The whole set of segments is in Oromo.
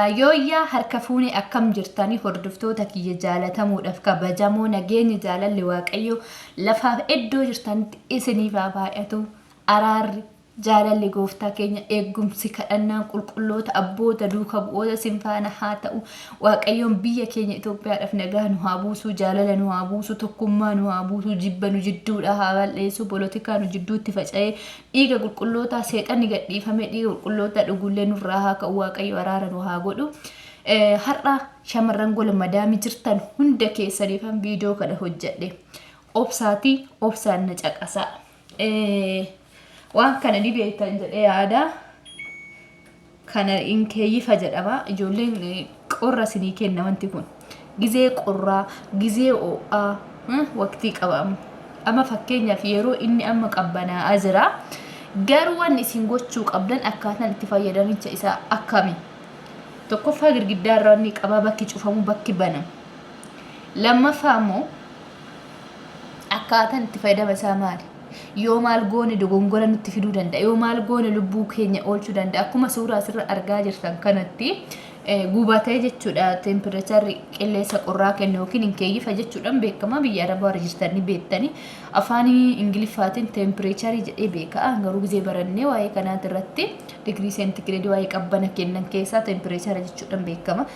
Yooyyaa harka fuunee akkam jirtanii hordoftoota kiyya jaalatamuudhaaf kabajamoo nageenya jaalalli waaqayyo lafaaf iddoo jirtanitti isiniif haa baay'atu. Araarri jaalalli gooftaa keenya eegumsi kadhannaan qulqulloota abboota duuka bu'oota sinfaana haa ta'u. Waaqayyoon biyya keenya Itoophiyaadhaaf nagaa nu haa buusu, jaalala nu haa buusu, tokkummaa nu haa buusu, jibba nu jidduudha haa balleessu, polotikaa nu jidduutti faca'ee dhiiga qulqullootaa seexanni gadhiifamee dhiiga qulqullootaa dhugullee nurraa haa ka'u. Waaqayyo araara nu haa godhu. Har'a shamarran gola madamii jirtan hunda keessaniifan viidiyoo kana hojjedhe. Obsaatii obsaan na caqasaa. Waan kana ni beektan jedhee yaada. Kana inkeeyyifa jedhama. Ijoolleen qorra sinii kenna wanti kun. Gizee qorraa, gizee ho'aa waqtii qabamu. Amma fakkeenyaaf yeroo inni amma qabbanaa'aa jira. Garuu waan isin gochuu qabdan akkaataan itti fayyadamicha isaa akkami? Tokkoffaa girgiddaa irraa inni qaba bakki cufamu bakki banamu. Lammaffaa immoo akkaataan itti fayyadama isaa maali? Yoo maal goone dogongora nutti fiduu danda'a, yoo maal goone lubbuu keenya oolchuu danda'a. Akkuma suuraa asirra argaa jirtan kanatti gubatee jechuudha. Tempereecharii qilleensa qorraa kennu yookiin inkeeyyifa jechuudhaan beekama. Biyya arabaa warra jirtanii beektanii afaan ingiliffaatiin tempereecharii jedhee beeka. Garuu gizee barannee waa'ee kanaati irratti digirii seentigireedii waa'ee qabbana kennan keessaa tempereecharii jechuudhaan beekama.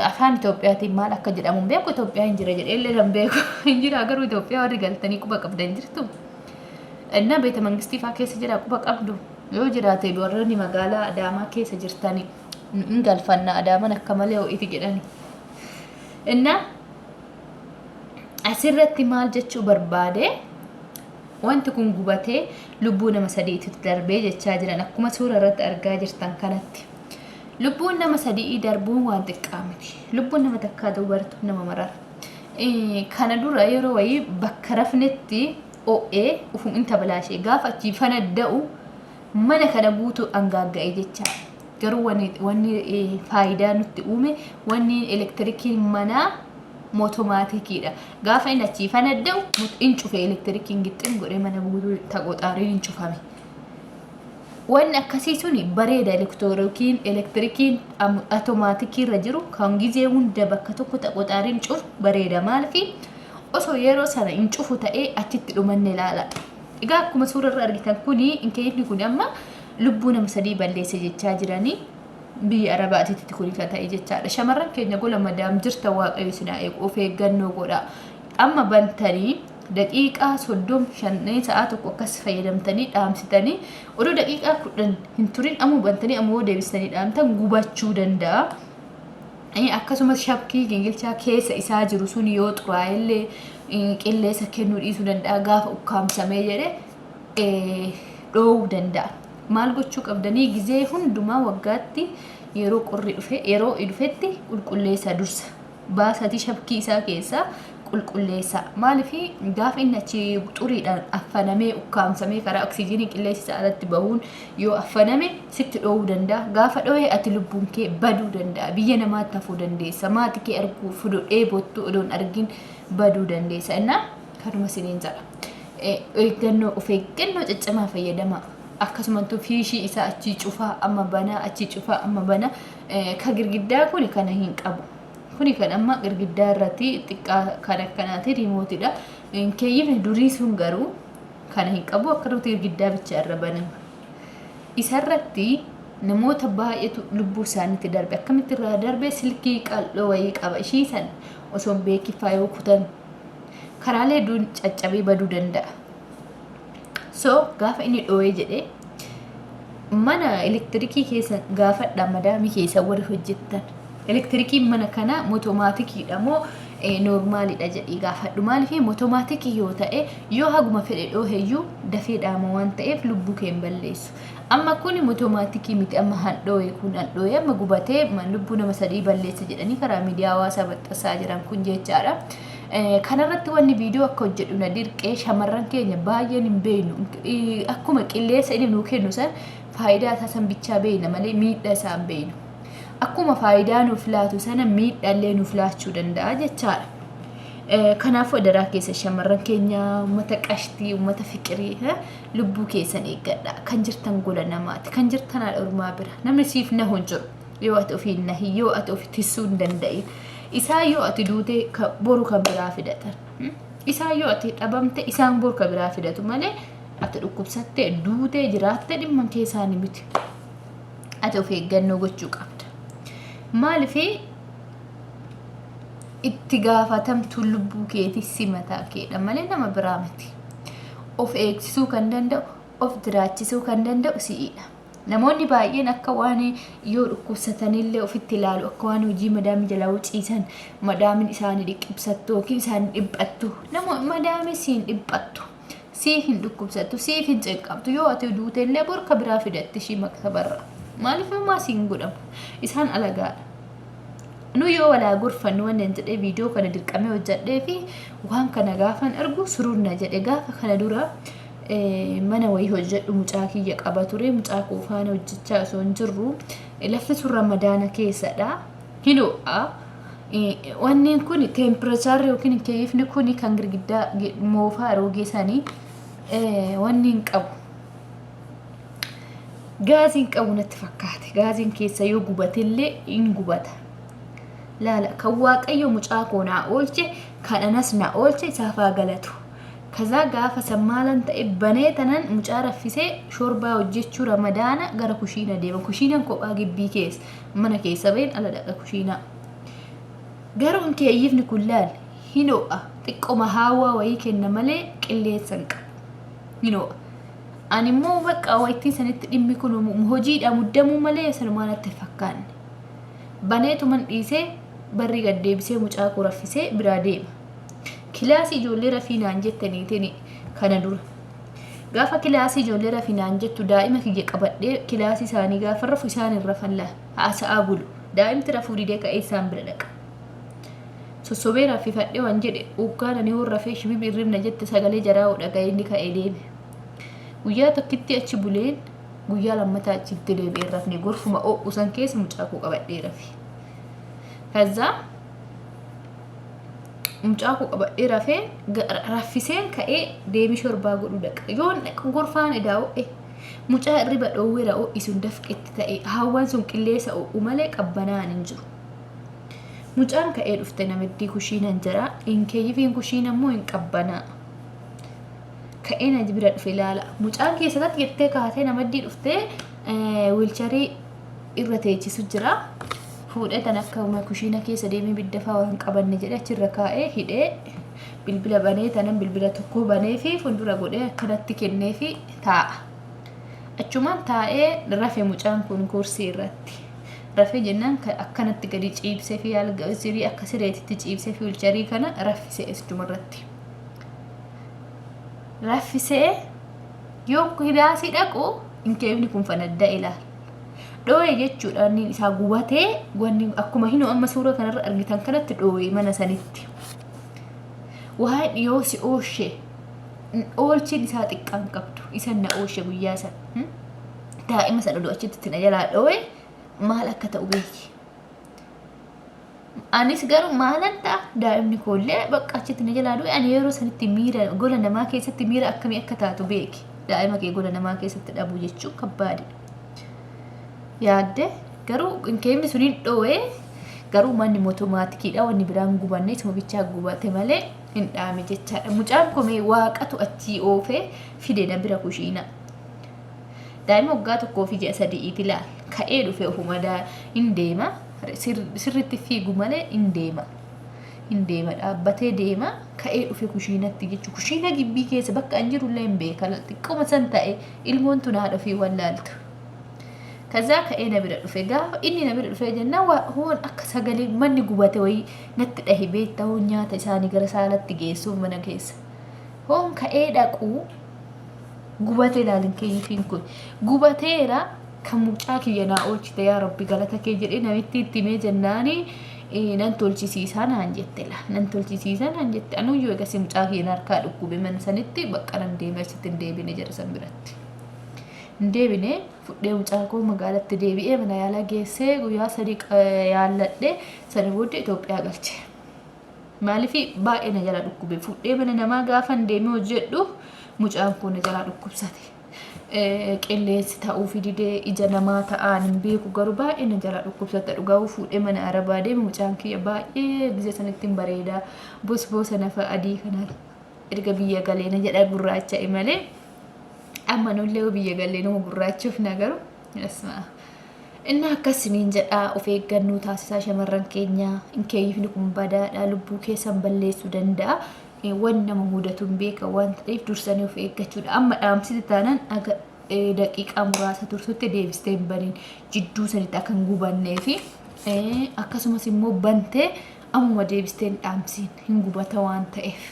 Afaan Itoophiyaatiin maal akka jedhamu beeku. Itoophiyaa hin jira jedhee illee kan beeku hin jira. Garuu Itoophiyaa warri galtanii quba qabdan jirtu. Innaa beeta mangistii fa'aa keessa jira quba qabdu. Yoo jiraate warreen magaalaa Adaamaa keessa jirtanii hin galfanna. Adaamaan akka malee ho'iiti jedhani. Innaa asirratti maal jechuu barbaade? Wanti kun gubatee lubbuu nama sadiitti darbee jechaa jiran akkuma suura irratti argaa jirtan kanatti. Lubbuun nama sadii darbuun waan xiqqaa miti. Lubbuun nama takkaa dubartuu nama marara. Kana dura yeroo wayii bakka rafnetti o'ee ufum inta balaashee gaafa achii fanadda'u mana kana guutuu angaagga'ee jecha. Garuu wanni faayidaa nutti uume wanni elektirikiin manaa mootomaatikiidha. Gaafa inni achii fanadda'u in cufe elektirikiin gixxin godhee mana guutuu taqoxaariin hin cufame. Wanni akkasii suni bareeda. Elektirikiin automaatikii irra jiru kan gizee hunda bakka tokko taqoxaariin cufu bareeda. Maaliif osoo yeroo sana hin cufu ta'ee achitti dhumanne ilaala. Egaa akkuma suura irra argitan kuni inkeeyyiifni kun amma lubbuu nama sadii balleesse jechaa jiranii biyya arabaatitti kuni kan ta'e jechaadha. Shamarran keenya gola madamii jirtan waaqayyo sinaa eegu of eeggannoo godhaa. Amma bantanii daqiiqaa 35 sa'a tokko akkas fayyadamtanii dhaamsitanii odoo daqiiqaa 10 hin turin ammoo bantanii ammoo deebisanii dhaamtan gubachuu danda'a. Akkasumas shabkii gingilchaa keessa isaa jiru sun yoo xuraa'ellee qilleensa kennuu dhiisuu danda'a. Gaafa ukkaamsamee jedhee dhoowuu danda'a. Maal gochuu qabdanii gizee hundumaa waggaatti yeroo qorri dhufe yeroo dhufetti qulqulleessaa dursa. Baasatii shabkii isaa keessaa qulqulleessaa. Maaliif gaafa inni achi xuriidhaan affanamee ukkaamsamee karaa oksijiinii qilleensi isaa alatti bahuun yoo affaname sitti dhoowuu danda'a. Gaafa dho'ee ati lubbuun kee baduu danda'a. Biyya namaatti hafuu dandeessa. Maatii kee arguu fudhu dheebottuu odoon argin baduu dandeessa. Innaa kanuma siniin jedha. Eeggannoo of eeggannoo ciccimaa fayyadama. Akkasumattuu fiishii isaa achi cufaa amma banaa achi cufaa amma banaa. Ka girgiddaa kun kana hin qabu. Kuni kan amma girgiddaa irratti xiqqaa kan akkanaati riimootiidha. Inkeeyyiifni durii sun garuu kana hin qabu. Akkasumas girgiddaa bicha irra banama. Isarratti namoota baay'eetu lubbuu isaaniitti darbe. Akkamitti irraa darbe silkii qal'oo wayii qaba. Ishii san osoo beekifaa yoo kutan karaalee duun caccabee baduu danda'a. So gaafa inni dhoowee jedhee mana elektirikii keessa gaafadha madamii keessa warri hojjettan. Elektirikiin mana kana mootomaatikiidha moo noormaaliidha jedhii gaafadhu. Maaliif mootomaatikii yoo ta'e yoo haguma fedhe dhooheyyuu dafee dhaama waan ta'eef lubbuu kee hin balleessu. Amma kun mootomaatikii miti. Amma handhoo'ee kun handhoo'ee amma gubatee lubbuu nama sadii balleessa jedhanii karaa miidiyaa hawaasaa baxxasaa jiran kun jechaadha. Kanarratti wanni viidiyoo akka hojjedhu na dirqee shamarran keenya baay'een hin beeknu. Akkuma qilleensa inni nuu kennu san faayidaa isaa san bichaa beekna malee miidhaa isaa hin beeknu. Akkuma faayidaa nuuf laatu sana miidhaallee nuuf laachuu danda'a jechaadha. Kanaafuu daraa keessa shamarran keenya uummata qashtii uummata fiqirii lubbuu keessan eeggadha. Kan jirtan gola namaati. Kan jirtan haadha ormaa bira. Namni siif na hin jiru. yoo ati ofiin nahi yoo ati ofi tissuu hin danda'in isaa yoo ati duute boru kan biraa fidatan isaa yoo ati dhabamte isaan boru kan biraa fidatu malee ati dhukkubsattee duute jiraatte dhimma keessaa ni miti ati of eeggannoo gochuu qabda maaliif itti gaafatamtu lubbuu keetii simataa keedha malee nama biraa miti of eegsisuu kan danda'u of jiraachisuu kan danda'u si'idha namoonni baay'een akka waan yoo dhukkubsatanillee ofitti ilaalu akka waan hojii madaamii jalaa wuciisan madaamin isaanii dhiqqibsattu yookiin isaan dhiphattu namoonni madaamii siin dhiphattu siif hin dhukkubsattu siif hin cinqabtu yoo ati duutellee borka biraa fidatti ishii maktabarra maaliif ammaa siin godhamu isaan alagaadha nu yoo walaa gorfannu waan jedhee viidiyoo kana dirqamee hojjadhee fi waan kana gaafan argu sururna jedhe gaafa kana dura mana wayii hojjedhu mucaa kiyya qaba ture mucaa koo faana hojjechaa osoo hin jirru lafti sun ramadaana keessadha hilo'a wanneen kun teemperachaarri yookiin keeyifni kun kan girgiddaa moofaa roogee sanii wanneen qabu gaaziin qabu natti fakkaate gaaziin keessa yoo gubatillee in gubata laala kan waaqayyo mucaa koo naa oolche kananas naa oolche isaafaa galatu kaza gaafa sammaalan ta'e banee tanan mucaa raffisee shorbaa hojjechuu ramadaana gara kushiina deema kushiinaan kophaa gibbii keessa mana keessa ba'een ala dhaqa kushiinaa garuun keeyyifni kun laal hino'a xiqqoma haawaa wayii kenna malee qilleessa hin qabu hino'a ani immoo bakka wayittii sanitti dhimmi kun hojiidha muddamuu malee sanumaan natti fakkaanne baneetuman dhiisee barri gaddeebisee mucaa koo raffisee biraa deema kilaasii ijoollee rafiinaan jettaniitiin kana dura gaafa kilaasii ijoollee rafiinaan jettu daa'ima kiyya qabadhee kilaasii isaanii gaafa rafu isaan hin rafan laa haasa'aa bulu daa'imti rafuu didee ka'ee isaan bira dhaqa sossobee raffifadhee waan jedhe uggaan ani hoo rafee shibibi irribna jette sagalee jaraa dhaga'ee inni ka'ee deeme guyyaa tokkitti achi buleen guyyaa lammataa achitti deebi'ee rafne gorfuma usan keessa mucaa koo qabadhee rafe kaza mucaa koo qabadhee rafee raffiseen ka'ee deemi shorbaa godhu dhaqa yoon gorfaan edaa'e mucaa irriba dhoowweera isun dafqetti ta'e hawwan sun qilleessa malee qabbanaan hin jiru mucaan ka'ee dhufte namiddii kushiinan jira inkeeyyifiin kushiina immoo hin qabbanaa ka'ee na bira dhufe ilaala mucaan keessatti jettee kaatee namaddii dhuftee wiilcharii irra teechisu jira fuudhee tan akka kushiina keessa deemee biddafaa waan qabanne jedhe achirra kaa'ee hidhee bilbila banee tanan bilbila tokko banee fi fuuldura godhee akkanatti kennee fi taa'a achumaan taa'ee rafe mucaan kun kursii irratti rafe jennaan akkanatti gadi ciibsee fi alga sirii akka sireetitti ciibsee fi wiilcharii kana raffisee istumarratti raffisee yoo kilaasii dhaqu inkeefni kun fanadda ilaal dhooye jechuudhaan isaa gubatee wanni akkuma hinoo amma suura kanarra argitan kanatti dhooye mana sanitti waan yoo si ooshe oolchiin isaa xiqqaan qabdu isan na ooshe guyyaa san daa'ima sana dhoo achitti tina jalaa dhooye maal akka ta'u beeki anis garuu maalan ta'a daa'imni koollee bakka achitti na jalaa dhooye ani yeroo sanitti miira gola namaa keessatti miira akkamii akka taatu beeki daa'ima kee gola namaa keessatti dhabuu jechuun kabbaadidha yaadde garuu inkeefni suniin dhooye garuu manni mootomaatikiidha wanni biraan gubanne isuma bichaa gubate malee hin dhaame jechaadha mucaan komee waaqatu achii oofee fide na bira kushiina daa'ima waggaa tokkoo fi ji'a sadi'iiti ilaal ka'ee dhufe ofuma hin deema sirritti fiigu malee hin deema dhaabbatee deema ka'ee dhufe kushiinatti jechuudha kushiina gibbii keessa bakka an jirullee hin beeka xiqquma san ta'e ilmoon tun haadha ofii wallaaltu kaza ka'ee na bira dhufe gaafa inni na bira dhufe jennaan hoon akka sagalee manni gubate wayii natti dhahi beektaa hoon nyaata isaanii gara saalatti geessuuf mana keessa hoon ka'ee dhaquu gubate ilaalin keeyyifiin kun gubateera kan mucaa kiyya naa oolchite yaa rabbi galata kee jedhee namitti itti himee jennaani nan tolchisiisaa naan jette la nan tolchisiisaa naan jette anuyyuu egasii mucaa kiyya harkaa dhukkube mana sanitti bakka nan deeme achitti hin deebine jara san biratti hin deebine fudhee mucaa koo magaalatti deebi'ee mana yaalaa geessee guyyaa sadii yaalladhe sana booddee Itoophiyaa galche maaliif baay'ee na jala dhukkube fudhee mana namaa gaafa hin deemee hojjedhu mucaan kun na jala dhukkubsate qilleensi ta'uu fi didee ija namaa ta'an hin beeku garuu baay'ee na jala dhukkubsata dhugaa fuudhee mana arabaa deemu mucaan kiyya baay'ee biyya sanatti hin bareeda bosbosa nafa adii kana erga biyya galee na jedha gurraacha malee amma nullee biyya galee nama gurraachuuf na garuu asma inna akkasiniin jedha of eeggannoo taasisaa shamarran keenya in keeyifni kun badaadha lubbuu keessan balleessuu danda'a waan nama mudatu hin beeka waan ta'eef dursanii of eeggachuudha amma dhaamsiti taanaan daqiiqaa muraasa tursutti deebistee hin baniin jidduu sanitti akka hin gubannee fi akkasumas immoo bantee ammuma deebistee hin dhaamsiin hin gubata waan ta'eef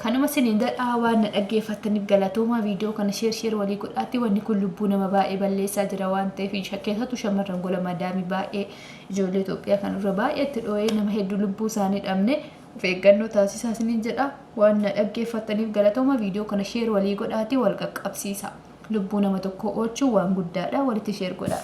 kanuma siniin dadhaa waan na dhaggeeffataniif galatooma viidiyoo kana sheer walii godhaatti wanni kun lubbuu nama baay'ee balleessaa jira waan ta'eef keessattuu shamarran gola madaamii baay'ee ijoollee Itoophiyaa kanarra baay'ee itti dhoo'ee nama hedduu lubbuu isaanii dhabne of eeggannoo taasisaa siniin jedha waan na dhaggeeffataniif galatooma viidiyoo kana sheer walii godhaatti wal qaqqabsiisa lubbuu nama tokko oolchuu waan guddaadha walitti sheer godhaa.